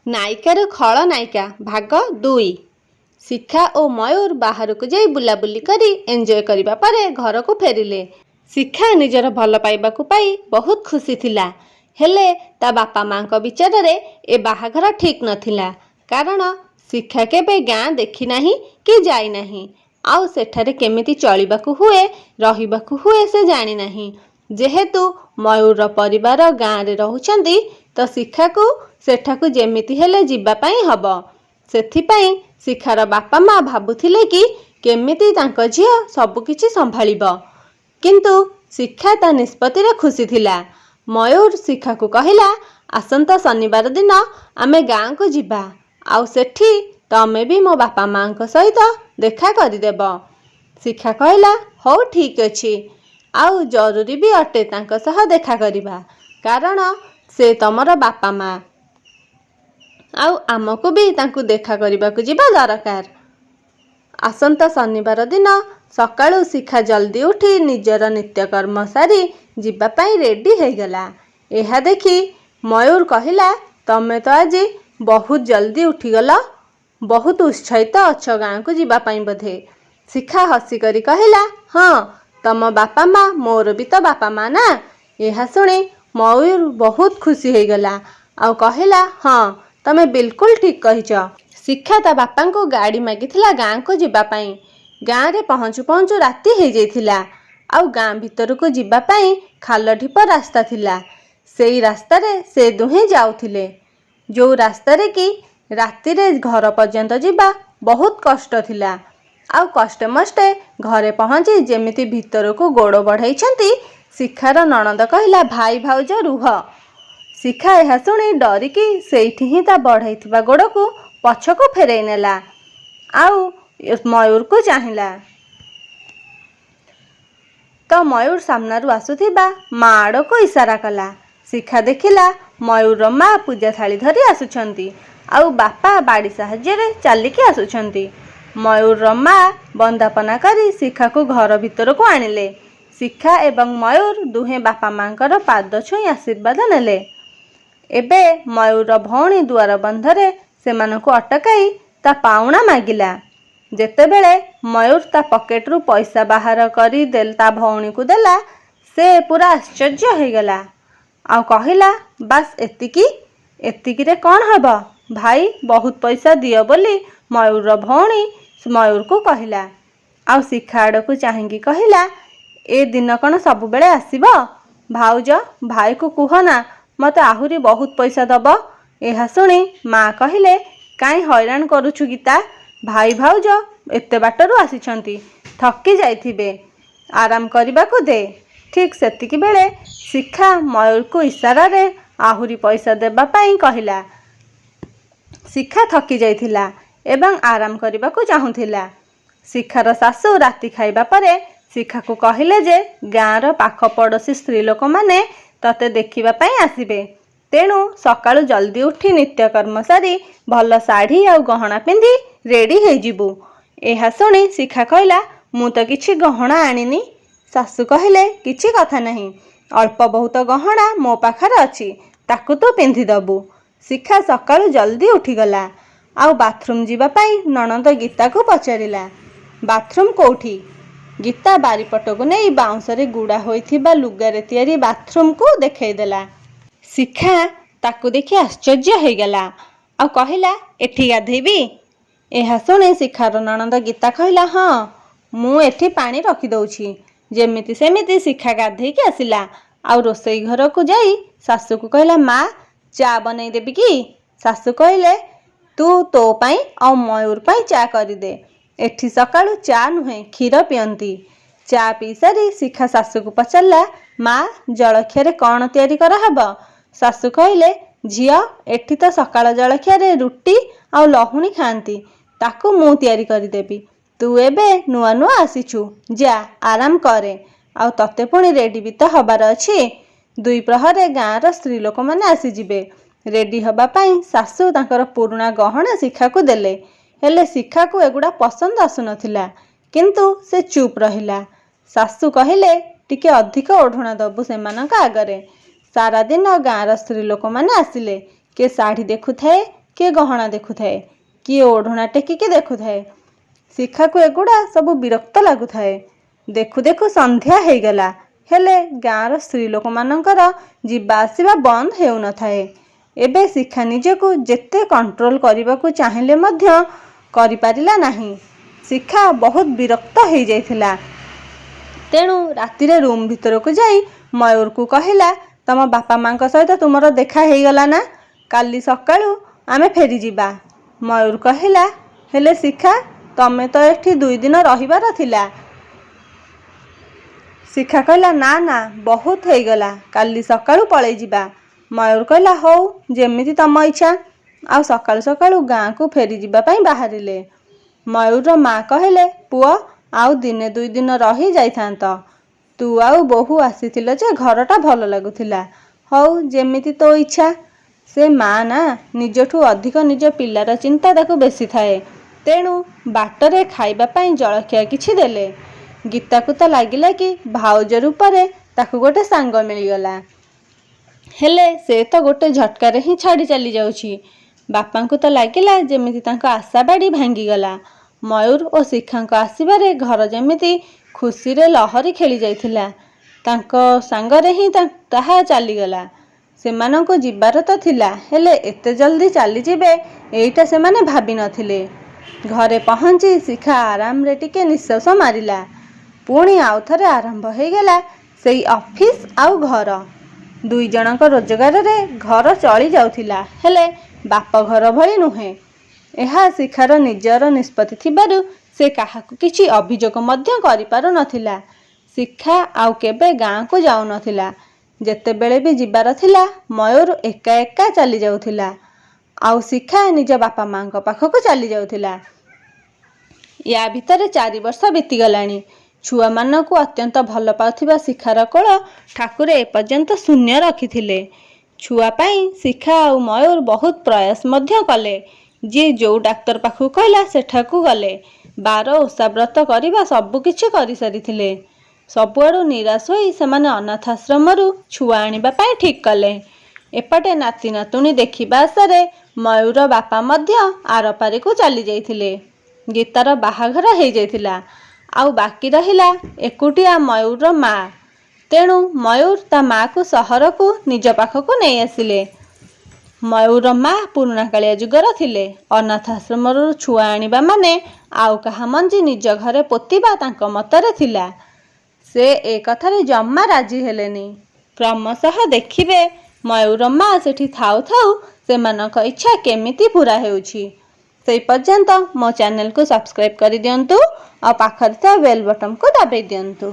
नायिकार खलनायिका भाग 2। शिखा और मयूर बाहर को जाई बुलाबुली करी एंजॉय करिबा परे घर को फेरिले। शिखा निजर भल पाइबा को पाई बहुत खुशी थिला, हेले ता बापा माँ को विचार रे ए बाहाघर ठीक नथिला। कारण शिखा केबे गाँ देखी नाही कि जाई नाही, आउ सेठारे केमिति चलिबाकू हुए रहिबाकू हुए से जानी नाही। जेहेतु मयूर परिवार गाँ रे रहुचंदी तो शिखा को सेठाकू जेमिति हेले जिबा पाई हबो। सेथिपाई शिखार बापा माँ भाबुथिले कि केमिति तांको झियो सबु किछि संभाळिबो, किंतु शिखा ता निष्पत्ति रे खुशी थिला। मयूर शिखा को कहिला, आसंता शनिवार दिन आमे गाँ को जिबा, आउ सेठी तमे भी मो बापा माँ को सहित देखा करिदेब। शिखा कहला, हौ ठीक अछि, आउ जरूरी भी अटे तांको सह देखा करिबा, कारण से तमर बापा माँ, आउ आमको भी तांको देखा करिबाकू जिबा दरकार। आसंता शनिवार दिन सकाळू शिखा जल्दी उठी निजर नित्यकर्म सारी जिबा पाई रेडी हो गला। एहा देखी मयूर कहिला, तमे तो आज बहुत जल्दी उठीगल, बहुत उत्साहित अच्छ गाँ को जिबा पाई बोधे। शिखा हसी करी कहिला, हाँ तम बापा माँ मोर भी तो बापा माँ ना। एहा सुनी मयूर बहुत खुशी हो गला, आउ कहिला, हाँ तमे बिल्कुल ठीक कहिच। शिखा ता बापा को गाड़ी मागिथिला गाँ को जिबा पाई। गाँ रे पहुँचु पहुँचु राति हो जाइथिला, आउ गाँ भितर को जिबा पाई खाल ढिप रास्ता थिला। सेई रास्ता रे से दुहे जाउथिले, जो रास्ता रे कि राति रे घर पर्यंत जिबा बहुत कष्ट थिला। आउ कष्टे मष्टे घरे पहुँची जेमिति भितर को गोड़ बढ़ाइछंती। शिखार ननद कहिला, भाई भाउज रुह। शिखा यह शुणी डरिकी सेठी ही ता बढ़ाइथिबा गोड़ को पछ को फेरई नेला, आउ मयूर को चाहिला। तो मयूर सामनारू आसुथिबा माँ आड़ को इशारा कला। शिखा देखिला मयूर माँ पूजा थाली धरी आसुछंती, आउ बापा बाड़ी साहाଯ୍य रे चालिकी आसुछंती। मयूर माँ बंदापना करी शिखा को घर भितर को आनिले। शिखा एवं मयूर दुहे बापा माँकर पाद छुई आशीर्वाद नेले। एबे मयूर भौणी दुआर बंधरे सेमानकु अटकाई ता पाउणा मागिला। जेतेबेले मयूर ता पकेट रु पैसा बाहर करी ता भौणी को देला, से पूरा आश्चर्य हो गला, आउ कहिला, बास एतिकी एतिकी रे कौन हबो, भाई बहुत पैसा दियो बोली मयूर भौणी मयूर को कहिला। आउ शिखा आड़ को चाहिकी कहिला, ए दिन कौन सब बेले आसीबो, भाउज भाई को कुहना मते आहुरी बहुत पैसा दब। एहा सुनी माँ कहिले, काई हैरान करुछु गीता, भाई भाउज एते बाटरू आसीछंती, थकी जाइथिबे, आराम करिबाकू दे। ठीक सेतिकी बेले शिखा मयूर को इशारा रे आहुरी पैसा देबा पाई कहिला। शिखा थकी जाइथिला एवं आराम करिबाकू चाहुथिला। शिखार सासू राति खाइबा परे शिखा को कहिले जे गाँर पाख पड़ोसी स्त्री लोक माने तते देखिबा पाई आसिबे, तेणु सकाळू जल्दी उठी नित्यकर्म सारी भल शाढ़ी आउ गहना पिंधि रेडी हो जिबू। एहा सुनी शिखा कहला, मु तो किछि गहना आनिनी। सासू कहिले, किछि कथा नहीं, अल्प बहुत गहना मो पाखरे अछि, ताकू तू पिंधि दबू। शिखा सकाळू जल्दी उठीगला, आउ बाथरूम जीवा पाई ननद गीता को पचारिला, बाथरूम कोठी। गीता बारीपट को नहीं बाउंसरे गुड़ा होइथिबा लुगारे तियारी बाथरूम को देखैदेला। शिखा ताकू देखि आश्चर्य हो गला, आउ कहिला, एठी गाधेबी। एहा सुनी शिखार ननद गीता कहिला, हाँ मु एठी पानी रखी दउछि। जेमिति सेमिति शिखा गाधेइकी आसिला, आउ रोसई घर को जाई सासू को कहिला, माँ चा बनई देबी कि। सासू कहिले, तू तो पाई आउ मयूर पाई चा करिदे, एठी सकाळू चा नुहे क्षीर पियंती। चा पी सारी शिखा सासू को पचारला, माँ जलखिया रे कौन तैयारी करा हबो। सासू कहिले, झियो एठी तो सकाळ जलखिया रे रुटी आउ लहुणी खांती, ताकू मु तैयारी करिदेबी। तू एबे नुआ नुआ आसीछु, जा आराम करे, आउ तते पुणी रेडी भी तो हबार अछि। दुई प्रहरे गाँर स्त्री लोक माने आसी जिबे। रेडी हबा पाई सासू तांकर पुराना गहना शिखा को देले, हेले शिखा को एगुड़ा पसंद आसु नथिला, किंतु से चुप रहिला। सासू कहिले, टिके अधिक ओढ़णा दबु सेमानक आगरे। सारा दिन गाँर स्त्री लोक माने आसिले, के साड़ी देखुथाए, କିଏ ଗହଣା ଦେଖୁଥାଏ, କିଏ ଓଢ଼ଣା ଟେକିକି ଦେଖୁଥାଏ। ଶିଖାକୁ ଏଗୁଡ଼ା ସବୁ ବିରକ୍ତ ଲାଗୁଥାଏ। ଦେଖୁ ଦେଖୁ ସନ୍ଧ୍ୟା ହେଇଗଲା, ହେଲେ ଗାଁର ସ୍ତ୍ରୀ ଲୋକମାନଙ୍କର ଯିବା ଆସିବା ବନ୍ଦ ହେଉନଥାଏ। ଏବେ ଶିଖା ନିଜକୁ ଯେତେ କଣ୍ଟ୍ରୋଲ କରିବାକୁ ଚାହିଁଲେ ମଧ୍ୟ କରିପାରିଲା ନାହିଁ। ଶିଖା ବହୁତ ବିରକ୍ତ ହେଇଯାଇଥିଲା। ତେଣୁ ରାତିରେ ରୁମ୍ ଭିତରକୁ ଯାଇ ମୟୂରକୁ କହିଲା, ତମ ବାପା ମାଙ୍କ ସହିତ ତୁମର ଦେଖା ହେଇଗଲା ନା? କାଲି ସକାଳୁ ଆମେ ଫେରିଯିବା। ମୟୂର କହିଲା, ହେଲେ ଶିଖା, ତମେ ତ ଏଠି 2 ଦିନ ରହିବାର ଥିଲା। ଶିଖା କହିଲା, ନା ନା, ବହୁତ ହେଇଗଲା, କାଲି ସକାଳୁ ପଳେଇ ଯିବା। ମୟୂର କହିଲା, ହଉ, ଯେମିତି ତମ ଇଚ୍ଛା। ଆଉ ସକାଳୁ ସକାଳୁ ଗାଁକୁ ଫେରିଯିବା ପାଇଁ ବାହାରିଲେ। ମୟୂରର ମା କହିଲେ, ପୁଅ, ଆଉ ଦିନେ 2 ଦିନ ରହି ଯାଇଥାନ୍ତ। ତୁ ଆଉ ବୋହୂ ଆସିଥିଲ ଯେ ଘରଟା ଭଲ ଲାଗୁଥିଲା। ହଉ, ଯେମିତି ତୋ ଇଚ୍ଛା। ସେ ମା ନା, ନିଜଠୁ ଅଧିକ ନିଜ ପିଲାର ଚିନ୍ତା ତାକୁ ବେଶୀ ଥାଏ। ତେଣୁ ବାଟରେ ଖାଇବା ପାଇଁ ଜଳଖିଆ କିଛି ଦେଲେ। ଗୀତାକୁ ତ ଲାଗିଲା କି ଭାଉଜ ରୂପରେ ତାକୁ ଗୋଟେ ସାଙ୍ଗ ମିଳିଗଲା। ହେଲେ ସେ ତ ଗୋଟେ ଝଟକାରେ ହିଁ ଛାଡ଼ି ଚାଲି ଯାଉଛି। ବାପାଙ୍କୁ ତ ଲାଗିଲା ଯେମିତି ତାଙ୍କ ଆଶା ବାଡ଼ି ଭାଙ୍ଗିଗଲା। ମୟୂର ଓ ଶିଖାଙ୍କ ଆସିବାରେ ଘର ଯେମିତି ଖୁସିରେ ଲହରୀ ଖେଳି ଯାଇଥିଲା। ତାଙ୍କ ସାଙ୍ଗରେ ହିଁ ତାହା ଚାଲିଗଲା। ସେମାନଙ୍କୁ ଯିବାର ତ ଥିଲା, ହେଲେ ଏତେ ଜଲ୍ଦି ଚାଲିଯିବେ ଏଇଟା ସେମାନେ ଭାବିନଥିଲେ। ଘରେ ପହଞ୍ଚି ଶିଖା ଆରାମରେ ଟିକେ ନିଶ୍ୱାସ ମାରିଲା। ପୁଣି ଆଉଥରେ ଆରମ୍ଭ ହେଇଗଲା ସେଇ ଅଫିସ୍ ଆଉ ଘର। 2 ଜଣଙ୍କ ରୋଜଗାରରେ ଘର ଚଳି ଯାଉଥିଲା, ହେଲେ ବାପଘର ଭଳି ନୁହେଁ। ଏହା ଶିଖାର ନିଜର ନିଷ୍ପତ୍ତି ଥିବାରୁ ସେ କାହାକୁ କିଛି ଅଭିଯୋଗ ମଧ୍ୟ କରିପାରୁନଥିଲା। ଶିଖା ଆଉ କେବେ ଗାଁକୁ ଯାଉନଥିଲା। ଯେତେବେଳେ ବି ଯିବାର ଥିଲା, ମୟୂର ଏକା ଏକା ଚାଲି ଯାଉଥିଲା, ଆଉ ଶିଖା ନିଜ ବାପା ମାଙ୍କ ପାଖକୁ ଚାଲି ଯାଉଥିଲା। ୟା ଭିତରେ 4 ବର୍ଷ ବିତିଗଲାଣି। ଛୁଆମାନଙ୍କୁ ଅତ୍ୟନ୍ତ ଭଲ ପାଉଥିବା ଶିଖାର କୋଳ ଠାକୁରେ ଏପର୍ଯ୍ୟନ୍ତ ଶୂନ୍ୟ ରଖିଥିଲେ। ଛୁଆ ପାଇଁ ଶିଖା ଆଉ ମୟୂର ବହୁତ ପ୍ରୟାସ ମଧ୍ୟ କଲେ। ଯିଏ ଯୋଉ ଡାକ୍ତର ପାଖକୁ କହିଲା ସେଠାକୁ ଗଲେ। ବାର ଓଷା ବ୍ରତ କରିବା ସବୁ କିଛି କରିସାରିଥିଲେ। ସବୁଆଡ଼ୁ ନିରାଶ ହୋଇ ସେମାନେ ଅନାଥ ଆଶ୍ରମରୁ ଛୁଆ ଆଣିବା ପାଇଁ ଠିକ୍ କଲେ। ଏପଟେ ନାତି ନାତୁଣୀ ଦେଖିବା ଆଶାରେ ମୟୂର ବାପା ମଧ୍ୟ ଆରପାରିକୁ ଚାଲି ଯାଇଥିଲେ। ଗୀତାର ବାହାଘର ହେଇଯାଇଥିଲା। ଆଉ ବାକି ରହିଲା ଏକୁଟିଆ ମୟୂରର ମା। ତେଣୁ ମୟୂର ତା ମାକୁ ସହରକୁ ନିଜ ପାଖକୁ ନେଇ ଆସିଲେ। ମୟୂରର ମା ପୁରୁଣାକାଳିଆ ଯୁଗର ଥିଲେ। ଅନାଥ ଆଶ୍ରମରୁ ଛୁଆ ଆଣିବା ମାନେ ଆଉ କାହା ମଞ୍ଜି ନିଜ ଘରେ ପୋତିବା ତାଙ୍କ ମତରେ ଥିଲା। ସେ ଏ କଥାରେ ଜମା ରାଜି ହେଲେନି। କ୍ରମଶଃ ଦେଖିବେ ମୟୂରର ମା ସେଠି ଥାଉ ଥାଉ ସେମାନଙ୍କ ଇଚ୍ଛା କେମିତି ପୂରା ହେଉଛି। ସେଇ ପର୍ଯ୍ୟନ୍ତ ମୋ ଚ୍ୟାନେଲକୁ ସବସ୍କ୍ରାଇବ୍ କରିଦିଅନ୍ତୁ ଆଉ ପାଖରେ ଥିବା ବେଲ୍ ବଟନକୁ ଦାବେଇ ଦିଅନ୍ତୁ।